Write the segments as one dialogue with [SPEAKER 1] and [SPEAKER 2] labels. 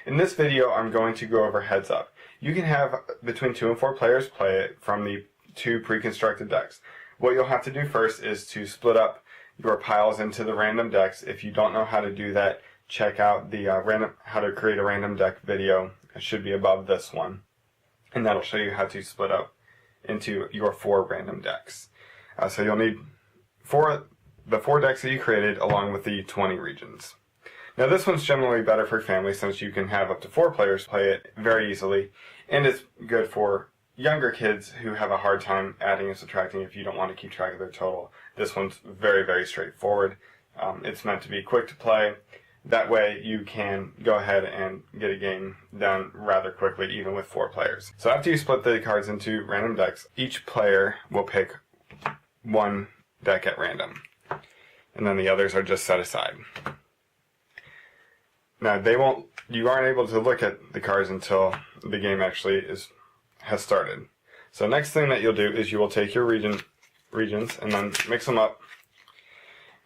[SPEAKER 1] In this video, I'm going to go over Heads Up. You can have between 2 and 4 players play it from the 2 pre-constructed decks. What you'll have to do first is to split up your piles into the random decks. If you don't know how to do that, check out the how to create a random deck video. It should be above this one. And that'll show you how to split up into your 4 random decks. So you'll need the 4 decks that you created along with the 20 regions. Now this one's generally better for family since you can have up to 4 players play it very easily, and it's good for younger kids who have a hard time adding and subtracting if you don't want to keep track of their total. This one's very, very straightforward. It's meant to be quick to play. That way you can go ahead and get a game done rather quickly even with 4 players. So after you split the cards into random decks, each player will pick 1 deck at random, and then the others are just set aside. Now you aren't able to look at the cards until the game actually has started. So next thing that you'll do is you will take your regions and then mix them up,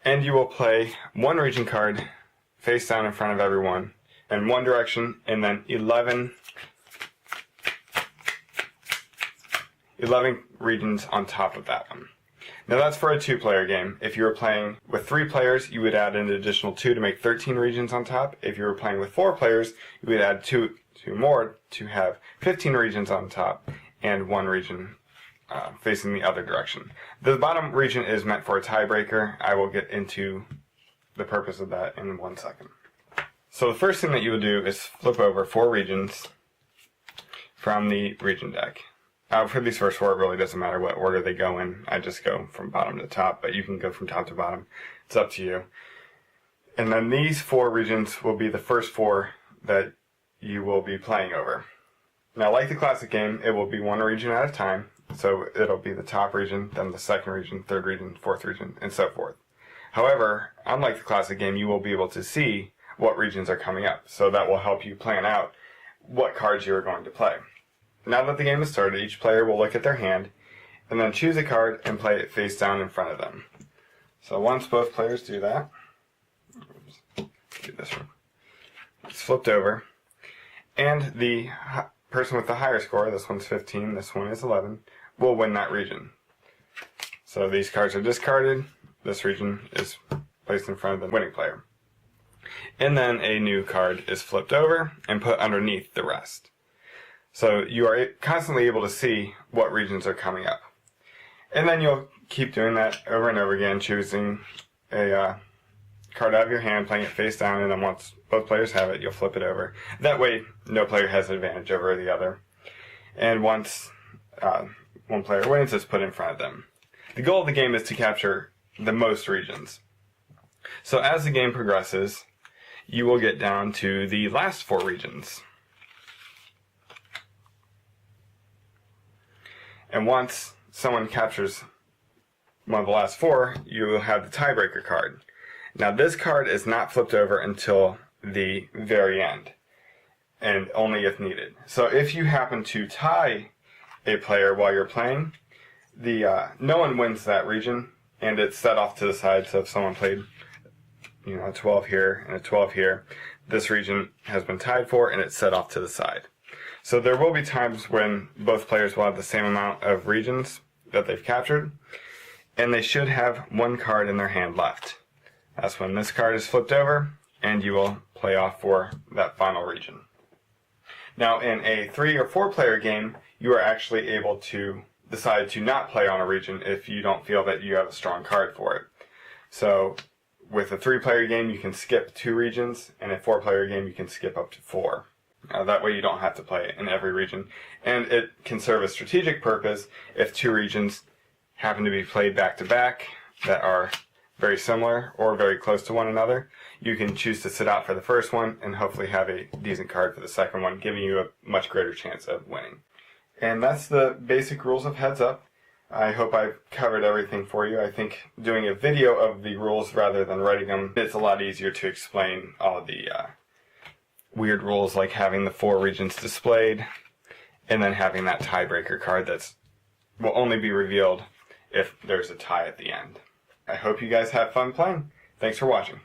[SPEAKER 1] and you will play 1 region card face down in front of everyone in one direction, and then 11 regions on top of that one. Now that's for a 2-player game. If you were playing with 3 players, you would add an additional 2 to make 13 regions on top. If you were playing with 4 players, you would add 2 more to have 15 regions on top and 1 region facing the other direction. The bottom region is meant for a tiebreaker. I will get into the purpose of that in 1 second. So the first thing that you will do is flip over 4 regions from the region deck. For these first 4, it really doesn't matter what order they go in. I just go from bottom to top, but you can go from top to bottom. It's up to you. And then these 4 regions will be the first 4 that you will be playing over. Now, like the classic game, it will be 1 region at a time. So it'll be the top region, then the second region, third region, fourth region, and so forth. However, unlike the classic game, you will be able to see what regions are coming up. So that will help you plan out what cards you are going to play. Now that the game has started, each player will look at their hand and then choose a card and play it face down in front of them. So once both players do that, do this one. It's flipped over, and the person with the higher score, this one's 15, this one is 11, will win that region. So these cards are discarded, this region is placed in front of the winning player. And then a new card is flipped over and put underneath the rest. So you are constantly able to see what regions are coming up. And then you'll keep doing that over and over again, choosing a card out of your hand, playing it face down, and then once both players have it, you'll flip it over. That way, no player has an advantage over the other. And once one player wins, it's put in front of them. The goal of the game is to capture the most regions. So as the game progresses, you will get down to the last 4 regions. And once someone captures one of the last 4, you will have the tiebreaker card. Now this card is not flipped over until the very end, and only if needed. So if you happen to tie a player while you're playing, no one wins that region, and it's set off to the side. So if someone played a 12 here and a 12 here, this region has been tied for, and it's set off to the side. So there will be times when both players will have the same amount of regions that they've captured, and they should have 1 card in their hand left. That's when this card is flipped over, and you will play off for that final region. Now in a 3 or 4 player game, you are actually able to decide to not play on a region if you don't feel that you have a strong card for it. So with a 3-player game, you can skip 2 regions, and a 4-player game, you can skip up to 4. That way you don't have to play in every region. And it can serve a strategic purpose if 2 regions happen to be played back to back that are very similar or very close to one another. You can choose to sit out for the first one and hopefully have a decent card for the second one, giving you a much greater chance of winning. And that's the basic rules of Heads Up. I hope I've covered everything for you. I think doing a video of the rules rather than writing them, it's a lot easier to explain all the weird rules, like having the 4 regions displayed and then having that tiebreaker card that will only be revealed if there's a tie at the end. I hope you guys have fun playing. Thanks for watching.